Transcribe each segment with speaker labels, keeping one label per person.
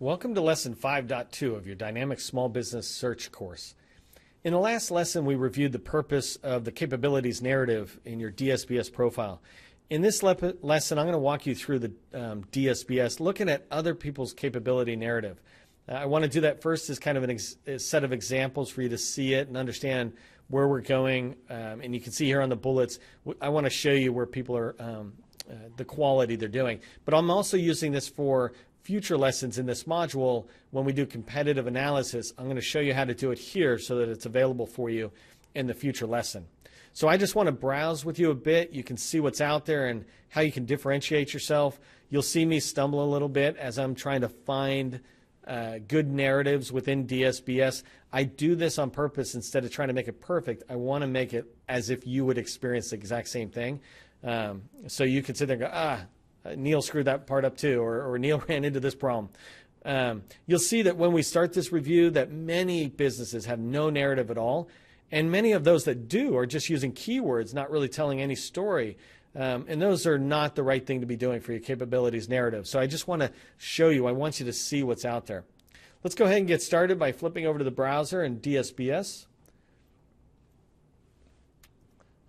Speaker 1: Welcome to Lesson 5.2 of your Dynamic Small Business Search course. In the last lesson, we reviewed the purpose of the capabilities narrative in your DSBS profile. In this lesson, I'm going to walk you through the DSBS, looking at other people's capability narrative. I want to do that first as kind of a set of examples for you to see it and understand where we're going. And you can see here on the bullets, I want to show you where people are, the quality they're doing. But I'm also using this for future lessons in this module. When we do competitive analysis, I'm going to show you how to do it here so that it's available for you in the future lesson. So I just want to browse with you a bit. You can see what's out there and how you can differentiate yourself. You'll see me stumble a little bit as I'm trying to find good narratives within DSBS. I do this on purpose. Instead of trying to make it perfect, I want to make it as if you would experience the exact same thing. So you can sit there and go, Neil screwed that part up too, or Neil ran into this problem. You'll see that when we start this review that many businesses have no narrative at all, and many of those that do are just using keywords, not really telling any story. And those are not the right thing to be doing for your capabilities narrative. So I just want to show you, I want you to see what's out there. Let's go ahead and get started by flipping over to the browser in DSBS.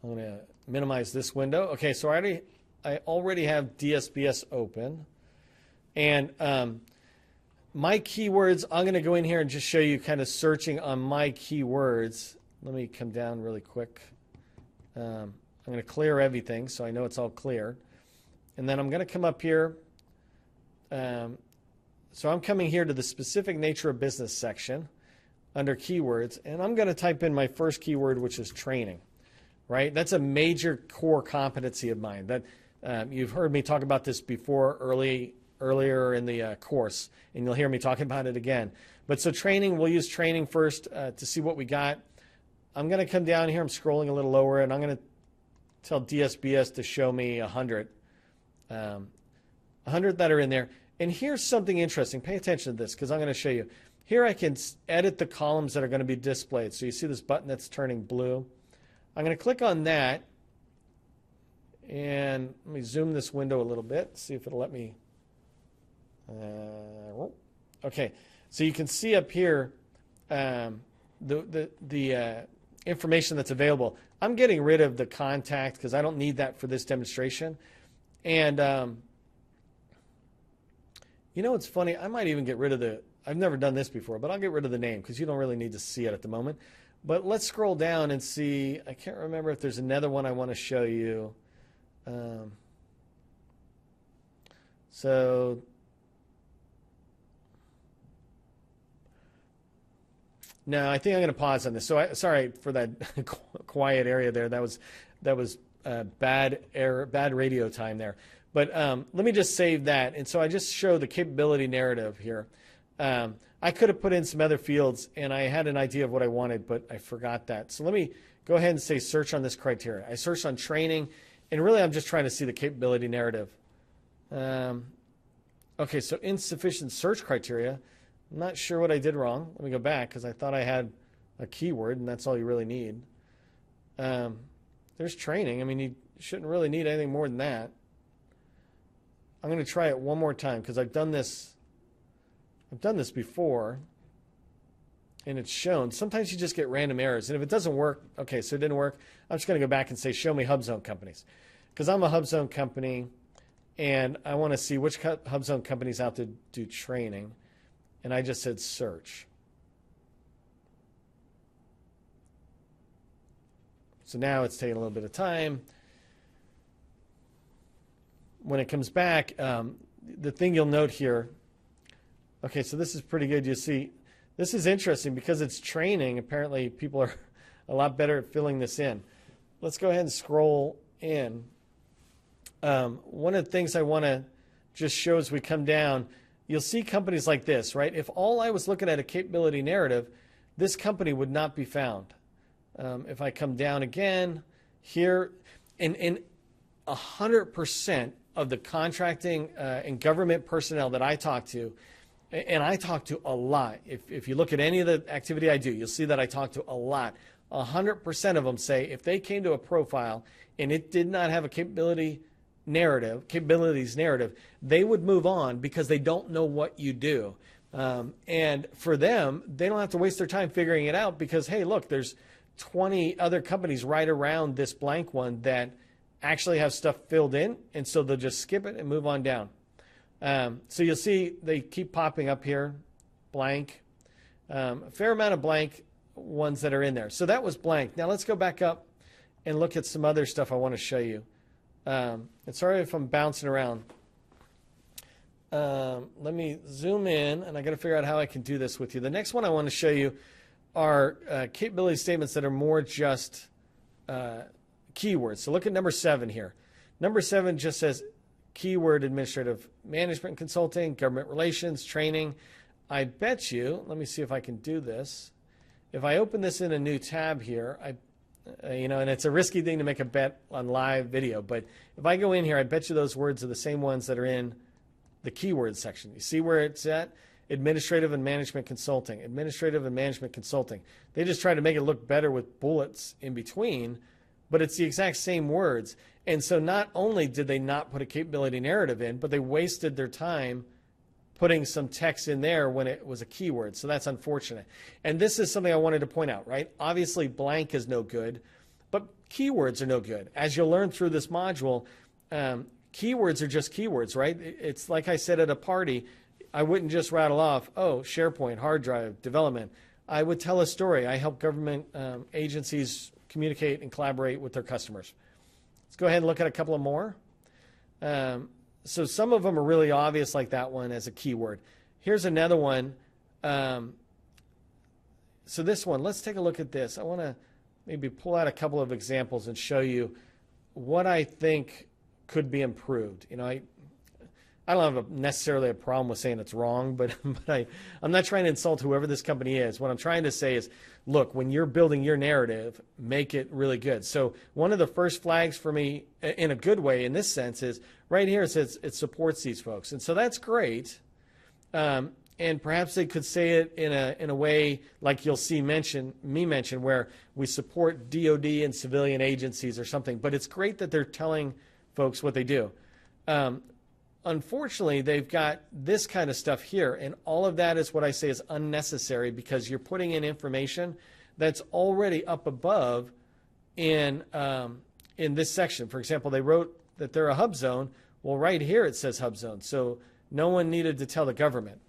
Speaker 1: I'm going to minimize this window. Okay, so I already have DSBS open, and my keywords, I'm going to go in here and just show you kind of searching on my keywords. Let me come down really quick. I'm going to clear everything so I know it's all clear, and then I'm going to come up here. So I'm coming here to the specific nature of business section under keywords, and I'm going to type in my first keyword, which is training. Right? That's a major core competency of mine. That you've heard me talk about this before earlier in the course, and you'll hear me talking about it again. But so training, we'll use training first to see what we got. I'm going to come down here. I'm scrolling a little lower, and I'm going to tell DSBS to show me 100. 100 that are in there. And here's something interesting. Pay attention to this because I'm going to show you. Here I can edit the columns that are going to be displayed. So you see this button that's turning blue. I'm going to click on that, and let me zoom this window a little bit, see if it'll let me. Okay, so you can see up here the information that's available. I'm getting rid of the contact because I don't need that for this demonstration. And you know, it's funny, I might even get rid of I've never done this before, but I'll get rid of the name because you don't really need to see it at the moment. But let's scroll down and see. I can't remember if there's another one I want to show you. So no, I think I'm going to pause on this. So sorry for that quiet area there. That was bad radio time there. But let me just save that. And so I just show the capability narrative here. I could have put in some other fields, and I had an idea of what I wanted, but I forgot that. So let me go ahead and say search on this criteria. I searched on training, and really I'm just trying to see the capability narrative. Okay, so insufficient search criteria. I'm not sure what I did wrong. Let me go back because I thought I had a keyword, and that's all you really need. There's training. I mean, you shouldn't really need anything more than that. I'm going to try it one more time because I've done this before, and it's shown. Sometimes you just get random errors, and if it doesn't work, okay, so it didn't work, I'm just going to go back and say, show me HubZone companies, because I'm a HubZone company, and I want to see which HubZone companies out there do training, and I just said search. So now it's taking a little bit of time. When it comes back, the thing you'll note here, okay, so this is pretty good. You see, this is interesting because it's training. Apparently, people are a lot better at filling this in. Let's go ahead and scroll in. One of the things I want to just show as we come down, you'll see companies like this, right? If all I was looking at a capability narrative, this company would not be found. If I come down again here, in 100% of the contracting and government personnel that I talk to, and I talk to a lot. If you look at any of the activity I do, you'll see that I talk to a lot. 100% of them say if they came to a profile and it did not have a capabilities narrative, they would move on because they don't know what you do. And for them, they don't have to waste their time figuring it out because, hey, look, there's 20 other companies right around this blank one that actually have stuff filled in, and so they'll just skip it and move on down. So you'll see they keep popping up here, blank, a fair amount of blank ones that are in there. So that was blank. Now let's go back up and look at some other stuff I want to show you. And sorry if I'm bouncing around. Let me zoom in, and I got to figure out how I can do this with you. The next one I want to show you are capability statements that are more just keywords. So look at number 7 here. Number 7 just says keyword administrative management consulting, government relations, training. I bet you, let me see if I can do this. If I open this in a new tab here, and it's a risky thing to make a bet on live video, but if I go in here, I bet you those words are the same ones that are in the keyword section. You see where it's at? Administrative and management consulting. Administrative and management consulting. They just try to make it look better with bullets in between, but it's the exact same words. And so not only did they not put a capability narrative in, but they wasted their time putting some text in there when it was a keyword. So that's unfortunate. And this is something I wanted to point out, right? Obviously, blank is no good, but keywords are no good. As you'll learn through this module, keywords are just keywords, right? It's like I said at a party, I wouldn't just rattle off, oh, SharePoint, hard drive, development. I would tell a story. I help government agencies communicate and collaborate with their customers. Let's go ahead and look at a couple of more. So some of them are really obvious, like that one as a keyword. Here's another one. So this one, let's take a look at this. I want to maybe pull out a couple of examples and show you what I think could be improved. I don't have necessarily a problem with saying it's wrong, but I'm not trying to insult whoever this company is. What I'm trying to say is, look, when you're building your narrative, make it really good. So one of the first flags for me, in a good way in this sense, is right here it says it supports these folks. And so that's great. And perhaps they could say it in a way like you'll see mention where we support DOD and civilian agencies or something. But it's great that they're telling folks what they do. Unfortunately, they've got this kind of stuff here, and all of that is what I say is unnecessary because you're putting in information that's already up above in this section. For example, they wrote that they're a hub zone. Well, right here it says hub zone, so no one needed to tell the government.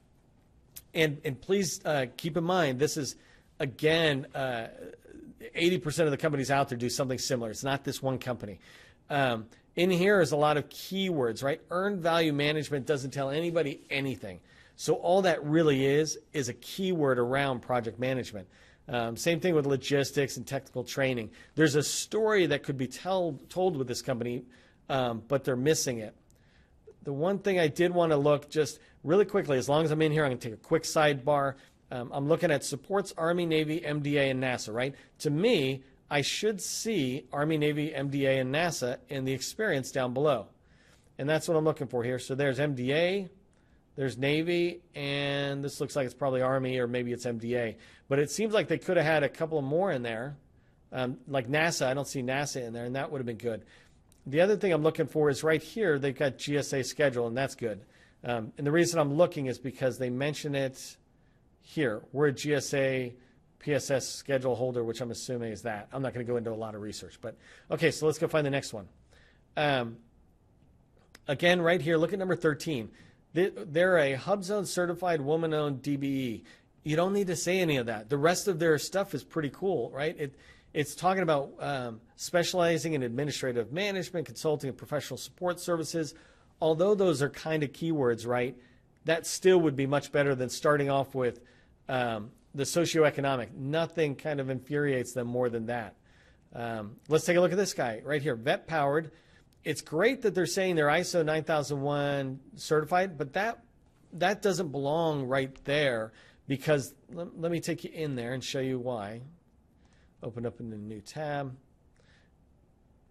Speaker 1: And please keep in mind, this is, again, 80% of the companies out there do something similar. It's not this one company. In here is a lot of keywords, right? Earned value management doesn't tell anybody anything. So all that really is a keyword around project management. Same thing with logistics and technical training. There's a story that could be told with this company, but they're missing it. The one thing I did want to look just really quickly, as long as I'm in here, I'm going to take a quick sidebar. I'm looking at supports Army, Navy, MDA, and NASA, right? To me, I should see Army, Navy, MDA, and NASA in the experience down below. And that's what I'm looking for here. So there's MDA, there's Navy, and this looks like it's probably Army or maybe it's MDA. But it seems like they could have had a couple more in there. Like NASA, I don't see NASA in there, and that would have been good. The other thing I'm looking for is right here, they've got GSA schedule, and that's good. And the reason I'm looking is because they mention it here. We're a GSA PSS schedule holder, which I'm assuming is that. I'm not going to go into a lot of research, but okay, so let's go find the next one. Again, right here, look at number 13. They're a hub zone certified woman-owned DBE. You don't need to say any of that. The rest of their stuff is pretty cool, right? It's talking about specializing in administrative management, consulting, and professional support services. Although those are kind of keywords, right, that still would be much better than starting off with the socioeconomic. Nothing kind of infuriates them more than that. Let's take a look at this guy right here, vet powered. It's great that they're saying they're ISO 9001 certified, but that doesn't belong right there because let me take you in there and show you why. Open up in a new tab.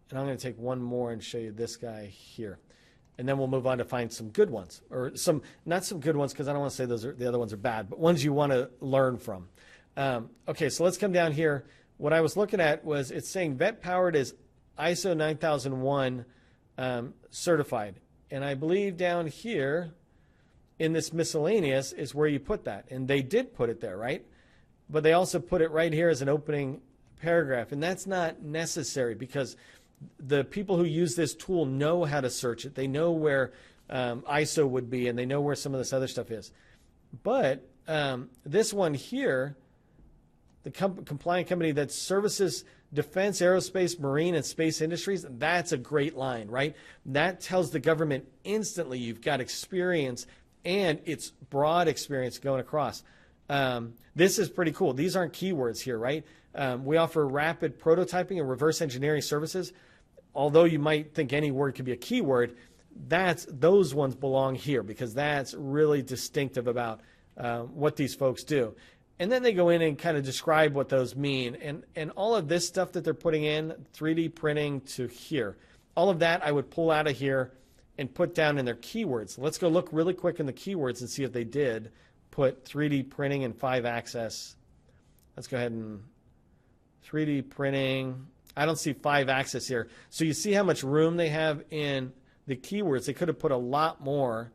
Speaker 1: And I'm going to take one more and show you this guy here. And then we'll move on to find some good ones, or not some good ones because I don't want to say the other ones are bad, but ones you want to learn from. Okay, so let's come down here. What I was looking at was it's saying vet powered is ISO 9001 certified. And I believe down here, in this miscellaneous is where you put that. And they did put it there, right? But they also put it right here as an opening paragraph. And that's not necessary because the people who use this tool know how to search it. They know where ISO would be, and they know where some of this other stuff is. But this one here, the compliant company that services defense, aerospace, marine, and space industries, that's a great line, right? That tells the government instantly you've got experience, and it's broad experience going across. This is pretty cool. These aren't keywords here, right? We offer rapid prototyping and reverse engineering services. Although you might think any word could be a keyword, those ones belong here because that's really distinctive about what these folks do. And then they go in and kind of describe what those mean. And all of this stuff that they're putting in, 3D printing to here, all of that I would pull out of here and put down in their keywords. Let's go look really quick in the keywords and see if they did put 3D printing and 5-axis. Let's go ahead and 3D printing. I don't see 5-axis here. So you see how much room they have in the keywords. They could have put a lot more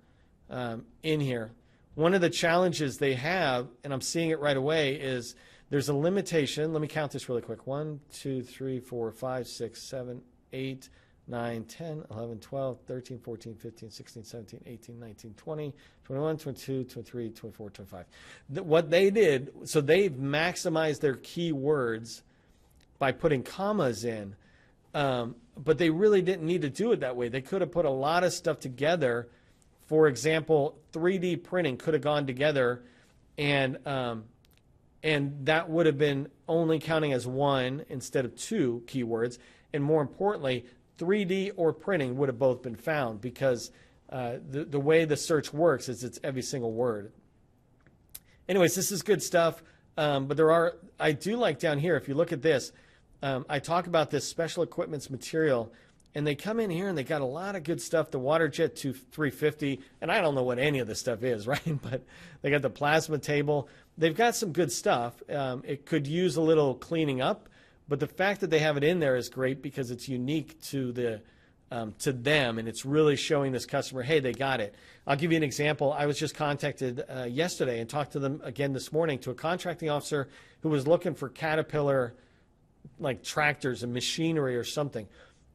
Speaker 1: in here. One of the challenges they have, and I'm seeing it right away, is there's a limitation. Let me count this really quick. 1, 2, 3, 4, 5, 6, 7, 8, 9, 10, 11, 12, 13, 14, 15, 16, 17, 18, 19, 20, 21, 22, 23, 24, 25. What they did, so they've maximized their keywords by putting commas in, but they really didn't need to do it that way. They could have put a lot of stuff together. For example, 3D printing could have gone together, and that would have been only counting as 1 instead of 2 keywords. And more importantly, 3D or printing would have both been found because the way the search works is it's every single word. Anyways, this is good stuff, but I do like down here, if you look at this, I talk about this special equipment's material, and they come in here and they got a lot of good stuff. The WaterJet 350, and I don't know what any of this stuff is, right? But they got the plasma table. They've got some good stuff. It could use a little cleaning up, but the fact that they have it in there is great because it's unique to them, and it's really showing this customer, hey, they got it. I'll give you an example. I was just contacted yesterday and talked to them again this morning, to a contracting officer who was looking for Caterpillar like tractors and machinery or something.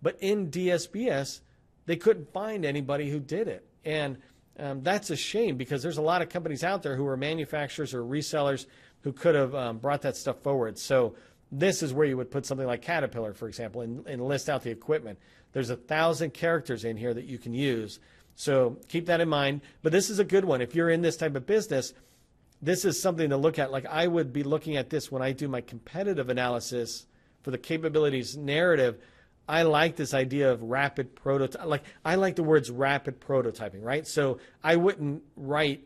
Speaker 1: But in DSBS, they couldn't find anybody who did it. And that's a shame because there's a lot of companies out there who are manufacturers or resellers who could have brought that stuff forward. So this is where you would put something like Caterpillar, for example, and list out the equipment. There's 1,000 characters in here that you can use. So keep that in mind. But this is a good one. If you're in this type of business, this is something to look at. Like I would be looking at this when I do my competitive analysis for the capabilities narrative. I like this idea of rapid prototype. Like I like the words rapid prototyping, right? So I wouldn't write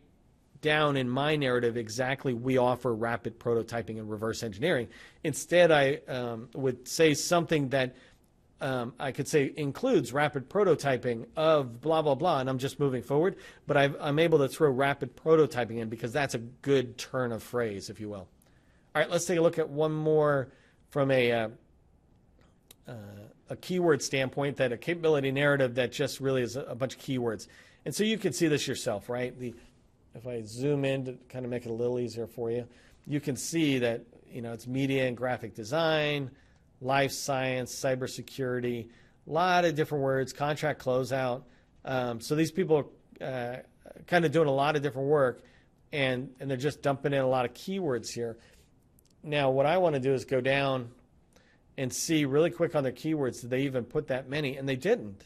Speaker 1: down in my narrative exactly we offer rapid prototyping and reverse engineering. Instead, I would say something that I could say includes rapid prototyping of blah, blah, blah, and I'm just moving forward. But I'm able to throw rapid prototyping in because that's a good turn of phrase, if you will. All right, let's take a look at one more from a keyword standpoint, that a capability narrative that just really is a bunch of keywords. And so you can see this yourself, right? If I zoom in to kind of make it a little easier for you, you can see that, it's media and graphic design, life science, cybersecurity, a lot of different words, contract closeout. So these people are kind of doing a lot of different work, and they're just dumping in a lot of keywords here. Now, what I want to do is go down and see really quick on their keywords, did they even put that many? And they didn't.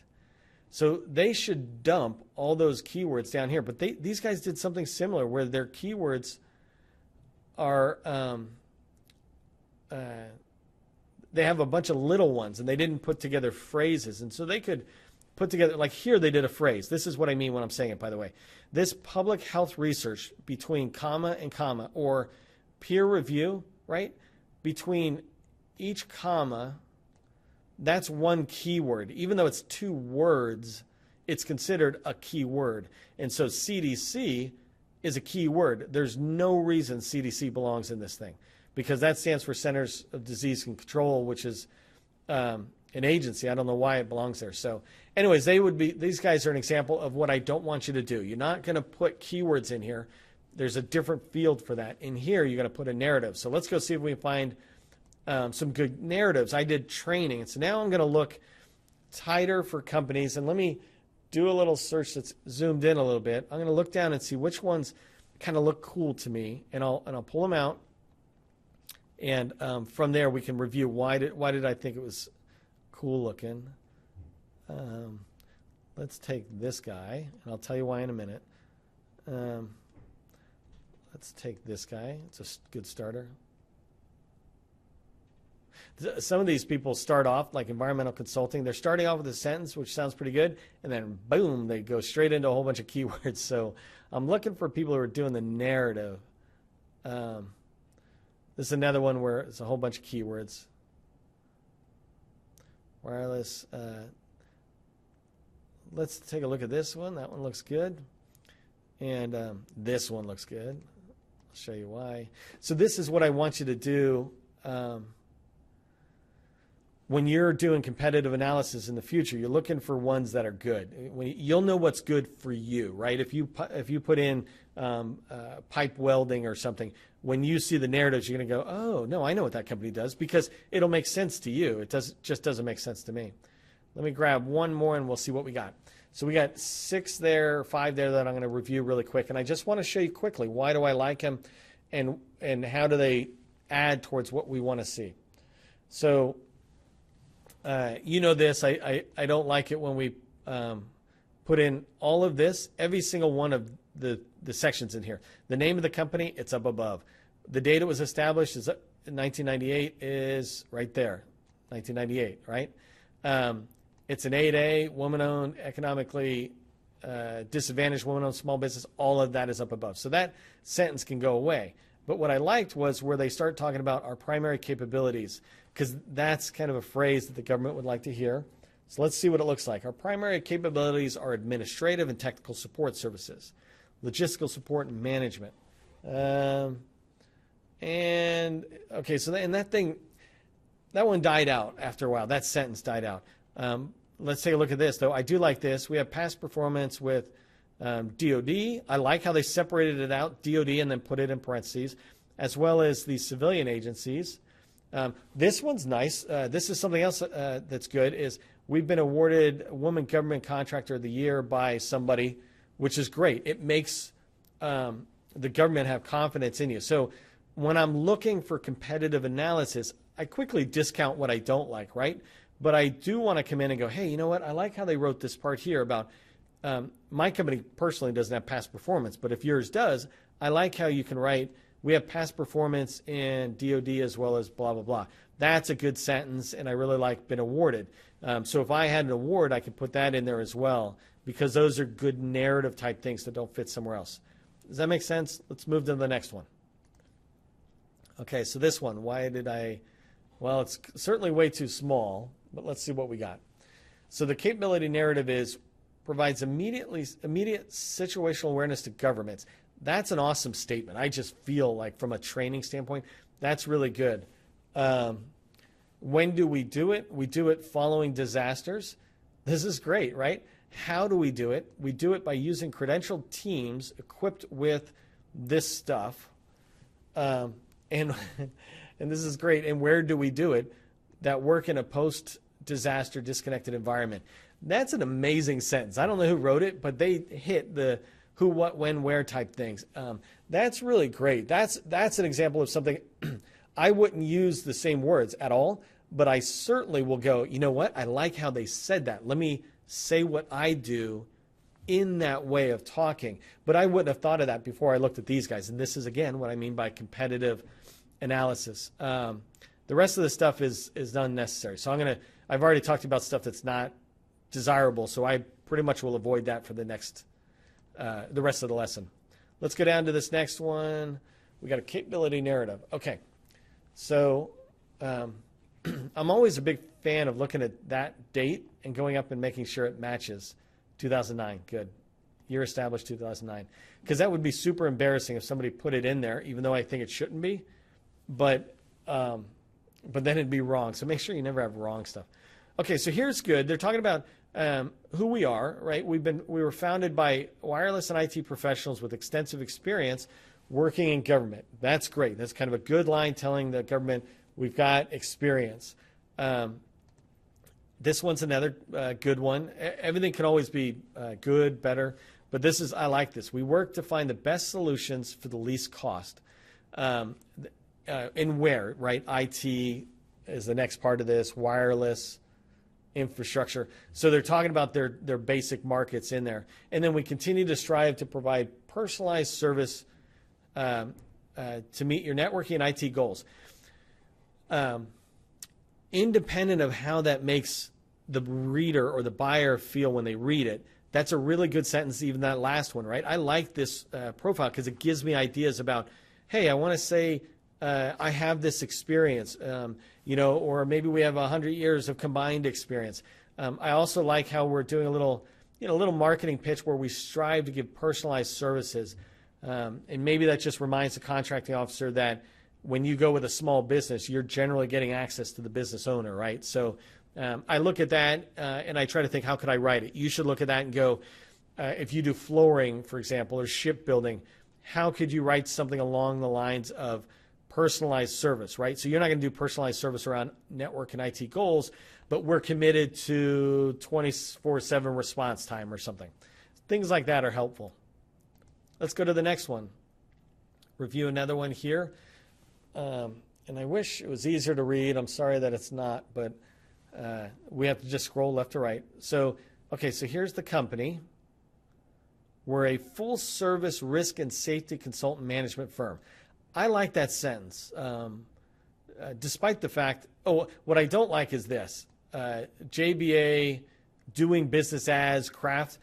Speaker 1: So they should dump all those keywords down here. But these guys did something similar where their keywords are, they have a bunch of little ones, and they didn't put together phrases. And so they could put together, like here they did a phrase. This is what I mean when I'm saying it, by the way. This public health research between comma and comma, or peer review, right? Between each comma, that's one keyword. Even though it's 2 words, it's considered a keyword. And so CDC is a keyword. There's no reason CDC belongs in this thing, because that stands for Centers of Disease and Control, which is an agency. I don't know why it belongs there. So anyways, these guys are an example of what I don't want you to do. You're not going to put keywords in here. There's a different field for that. In here, you're going to put a narrative. So let's go see if we can find some good narratives. I did training. And so now I'm going to look tighter for companies. And let me do a little search that's zoomed in a little bit. I'm going to look down and see which ones kind of look cool to me. And I'll pull them out. And from there, we can review why did I think it was cool looking. Let's take this guy, and I'll tell you why in a minute. Let's take this guy. It's a good starter. Some of these people start off like environmental consulting. They're starting off with a sentence, which sounds pretty good, and then boom, they go straight into a whole bunch of keywords. So I'm looking for people who are doing the narrative. This is another one where it's a whole bunch of keywords. Wireless. Let's take a look at this one. That one looks good. And this one looks good. I'll show you why. So this is what I want you to do when you're doing competitive analysis in the future. You're looking for ones that are good. You'll know what's good for you, right? If you put in pipe welding or something, when you see the narratives, you're going to go, oh, no, I know what that company does, because it'll make sense to you. It just doesn't make sense to me. Let me grab one more and we'll see what we got. So we got 5 there that I'm going to review really quick. And I just want to show you quickly, why do I like them and how do they add towards what we want to see. So you know this, I don't like it when we put in all of this, every single one of the sections in here. The name of the company, it's up above. The date it was established is 1998 is right there, 1998, right? It's an 8A, woman-owned, economically disadvantaged, woman-owned small business. All of that is up above. So that sentence can go away. But what I liked was where they start talking about our primary capabilities, because that's kind of a phrase that the government would like to hear. So let's see what it looks like. Our primary capabilities are administrative and technical support services, logistical support and management. And okay, so that one died out after a while. That sentence died out. Let's take a look at this, though. I do like this. We have past performance with DOD. I like how they separated it out, DOD, and then put it in parentheses, as well as the civilian agencies. This one's nice. This is something else that's good, is we've been awarded Woman Government Contractor of the Year by somebody, which is great. It makes the government have confidence in you. So when I'm looking for competitive analysis, I quickly discount what I don't like, right? But I do want to come in and go, hey, you know what? I like how they wrote this part here about my company personally doesn't have past performance, but if yours does, I like how you can write, we have past performance in DOD as well as blah, blah, blah. That's a good sentence, and I really like been awarded. So if I had an award, I could put that in there as well, because those are good narrative type things that don't fit somewhere else. Does that make sense? Let's move to the next one. Okay, so this one, well, it's certainly way too small, but let's see what we got. So the capability narrative provides immediate situational awareness to governments. That's an awesome statement. I just feel like from a training standpoint, that's really good. When do we do it? We do it following disasters. This is great, right? How do we do it? We do it by using credentialed teams equipped with this stuff. And this is great. And where do we do it? That work in a post-disaster disconnected environment. That's an amazing sentence. I don't know who wrote it, but they hit the who, what, when, where type things. That's really great. That's an example of something I wouldn't use the same words at all, but I certainly will go, you know what? I like how they said that. Let me say what I do in that way of talking. But I wouldn't have thought of that before I looked at these guys. And this is, again, what I mean by competitive analysis. The rest of the stuff is unnecessary. So I've already talked about stuff that's not desirable, so I pretty much will avoid that for the rest of the lesson. Let's go down to this next one. We got a capability narrative. Okay, so I'm always a big fan of looking at that date and going up and making sure it matches 2009. Good. Year established 2009. Because that would be super embarrassing if somebody put it in there, even though I think it shouldn't be. But then it'd be wrong. So make sure you never have wrong stuff. Okay, so here's good. They're talking about who we are, right? We were founded by wireless and IT professionals with extensive experience working in government. That's great. That's kind of a good line telling the government we've got experience. This one's another good one. Everything can always be good, better, but I like this. We work to find the best solutions for the least cost. And where, right? IT is the next part of this, wireless, infrastructure. So they're talking about their basic markets in there. And then we continue to strive to provide personalized service to meet your networking and IT goals. Independent of how that makes the reader or the buyer feel when they read it, that's a really good sentence, even that last one, right? I like this profile because it gives me ideas about, hey, I want to say I have this experience, or maybe we have 100 years of combined experience. I also like how we're doing a little marketing pitch where we strive to give personalized services. And maybe that just reminds the contracting officer that when you go with a small business, you're generally getting access to the business owner, right? So I look at that and I try to think, how could I write it? You should look at that and go, if you do flooring, for example, or shipbuilding, how could you write something along the lines of personalized service, right? So you're not going to do personalized service around network and IT goals, but we're committed to 24/7 response time or something. Things like that are helpful. Let's go to the next one. Review another one here. And I wish it was easier to read. I'm sorry that it's not, but we have to just scroll left to right. So, okay, so here's the company. We're a full-service risk and safety consultant management firm. I like that sentence, despite the fact, what I don't like is this. JBA, doing business as, craft.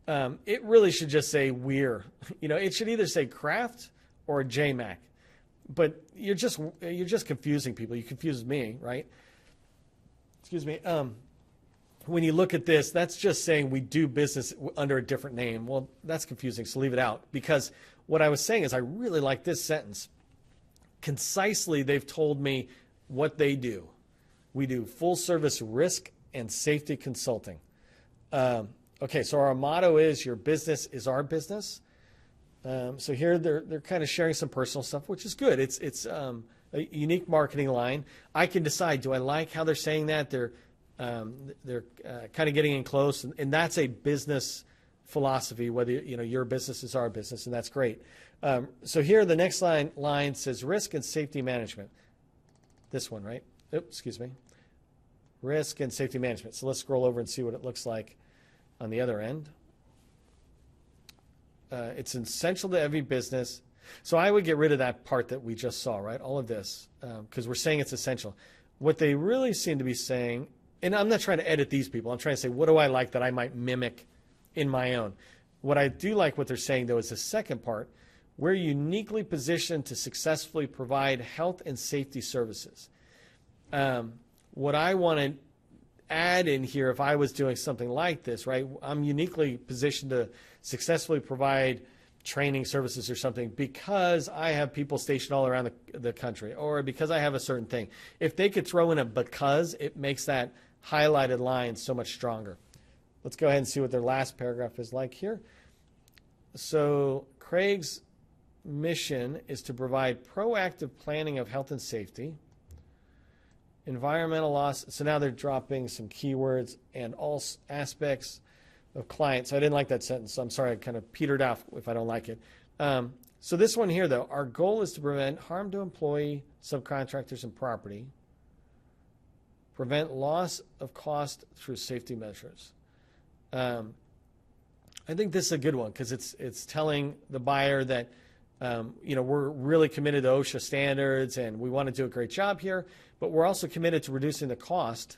Speaker 1: It really should just say we're. It should either say craft or JMAC. But you're just confusing people. You confuse me, right? Excuse me. When you look at this, that's just saying we do business under a different name. Well, that's confusing, so leave it out. Because what I was saying is I really like this sentence. Concisely, they've told me what they do. We do full-service risk and safety consulting. Okay, so our motto is your business is our business. So here they're kind of sharing some personal stuff, which is good. It's a unique marketing line. I can decide, do I like how they're saying that? They're kind of getting in close, and that's a business philosophy, whether your business is our business, and that's great. So here the next line says risk and safety management. This one, right? Oops, excuse me. Risk and safety management. So let's scroll over and see what it looks like on the other end. It's essential to every business. So I would get rid of that part that we just saw, right? All of this, because we're saying it's essential. What they really seem to be saying, and I'm not trying to edit these people. I'm trying to say, what do I like that I might mimic in my own? What I do like what they're saying, though, is the second part. We're uniquely positioned to successfully provide health and safety services. What I want to add in here, if I was doing something like this, right, I'm uniquely positioned to successfully provide training services or something because I have people stationed all around the country, or because I have a certain thing. If they could throw in a because, it makes that highlighted line so much stronger. Let's go ahead and see what their last paragraph is like here. So Craig's mission is to provide proactive planning of health and safety, environmental loss. So now they're dropping some keywords and all aspects of clients. I didn't like that sentence, so I'm sorry, I kind of petered off if I don't like it. So this one here, though, our goal is to prevent harm to employee, subcontractors, and property, prevent loss of cost through safety measures. I think this is a good one because it's telling the buyer that we're really committed to OSHA standards and we want to do a great job here, but we're also committed to reducing the cost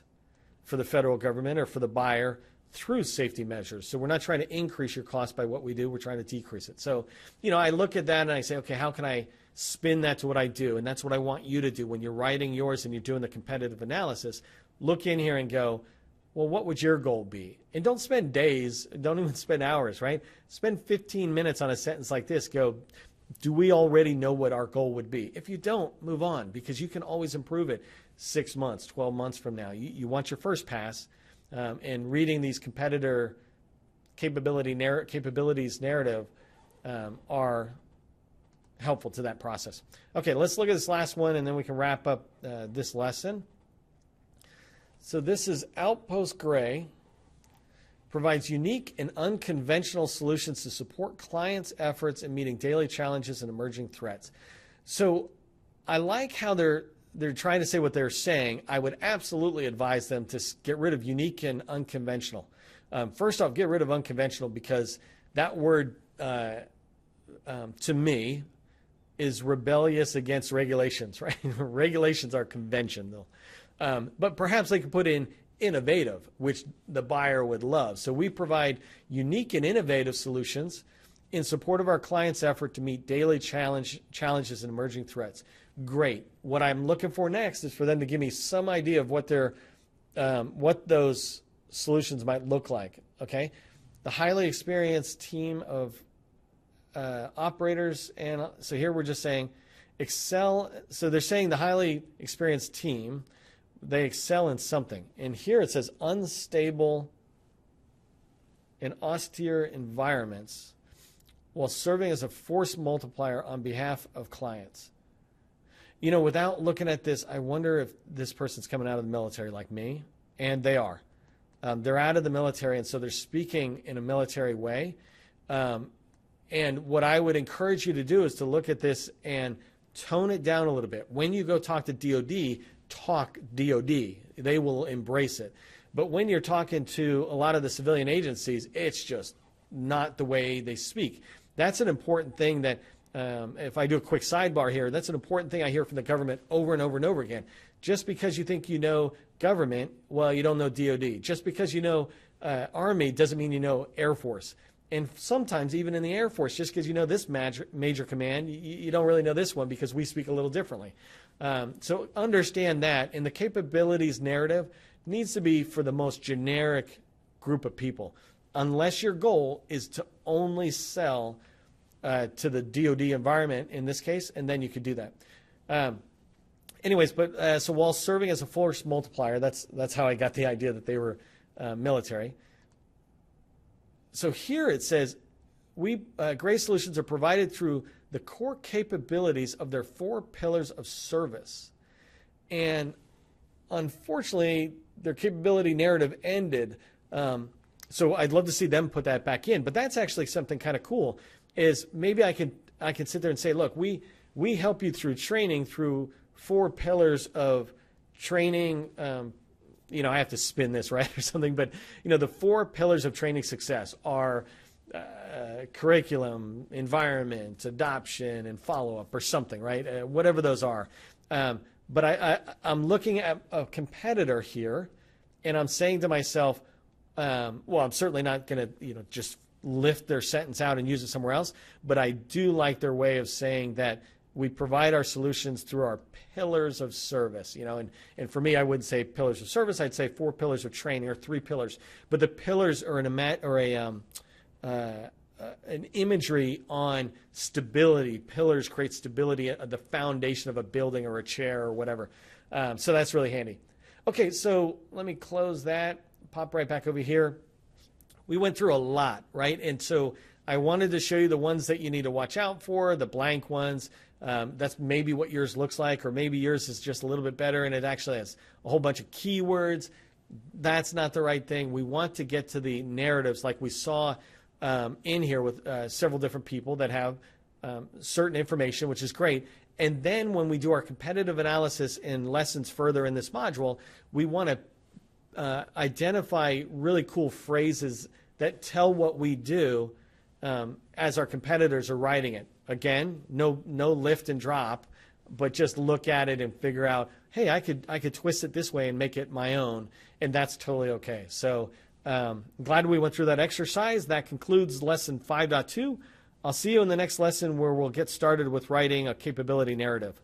Speaker 1: for the federal government or for the buyer through safety measures. So we're not trying to increase your cost by what we do, we're trying to decrease it. So, I look at that and I say, okay, how can I spin that to what I do? And that's what I want you to do when you're writing yours and you're doing the competitive analysis. Look in here and go, well, what would your goal be? And don't spend days, don't even spend hours, right? Spend 15 minutes on a sentence like this. Go, Do we already know what our goal would be? If you don't, move on, because you can always improve it 6 months, 12 months from now. You want your first pass, and reading these competitor capabilities narrative are helpful to that process. Okay, let's look at this last one, and then we can wrap up this lesson. So this is Outpost Gray. Provides unique and unconventional solutions to support clients' efforts in meeting daily challenges and emerging threats. So I like how they're trying to say what they're saying. I would absolutely advise them to get rid of unique and unconventional. First off, get rid of unconventional, because that word to me is rebellious against regulations, right? Regulations are convention, though. But perhaps they could put in innovative, which the buyer would love. So we provide unique and innovative solutions in support of our clients' effort to meet daily challenges and emerging threats. Great. What I'm looking for next is for them to give me some idea of what those solutions might look like. Okay, the highly experienced team of operators, and so here we're just saying excel. So they're saying the highly experienced team, they excel in something. And here it says unstable and austere environments while serving as a force multiplier on behalf of clients. You know, without looking at this, I wonder if this person's coming out of the military like me, and they are. They're out of the military, and so they're speaking in a military way. And what I would encourage you to do is to look at this and tone it down a little bit. When you go talk to DOD, talk DOD. They will embrace it. But when you're talking to a lot of the civilian agencies, it's just not the way they speak. That's an important thing that, if I do a quick sidebar here, that's an important thing I hear from the government over and over and over again. Just because you think you know government, well, you don't know DOD. Just because you know Army doesn't mean you know Air Force. And sometimes even in the Air Force, just because you know this major command, you don't really know this one, because we speak a little differently. So understand that. And the capabilities narrative needs to be for the most generic group of people, unless your goal is to only sell to the DOD environment in this case, and then you could do that. Anyways, but so while serving as a force multiplier, that's how I got the idea that they were military. So here it says, Gray Solutions are provided through the core capabilities of their 4 pillars of service. And unfortunately, their capability narrative ended. So I'd love to see them put that back in. But that's actually something kind of cool, is maybe I can sit there and say, look, we help you through training through 4 pillars of training. You know, I have to spin this, right, or something. But, you know, the 4 pillars of training success are curriculum, environment, adoption, and follow-up, or something, right? Whatever those are. But I'm looking at a competitor here, and I'm saying to myself, well, I'm certainly not going to, just lift their sentence out and use it somewhere else. But I do like their way of saying that we provide our solutions through our pillars of service, and for me, I wouldn't say pillars of service. I'd say 4 pillars of training, or 3 pillars. But the pillars are an imagery on stability. Pillars create stability at the foundation of a building or a chair or whatever. So that's really handy. Okay, so let me close that, pop right back over here. We went through a lot, right? And so I wanted to show you the ones that you need to watch out for, the blank ones. That's maybe what yours looks like, or maybe yours is just a little bit better and it actually has a whole bunch of keywords. That's not the right thing. We want to get to the narratives like we saw in here with several different people that have certain information, which is great. And then when we do our competitive analysis in lessons further in this module, we want to identify really cool phrases that tell what we do as our competitors are writing it. Again, no lift and drop, but just look at it and figure out, hey, I could twist it this way and make it my own, and that's totally okay. So glad we went through that exercise. That concludes lesson 5.2. I'll see you in the next lesson where we'll get started with writing a capability narrative.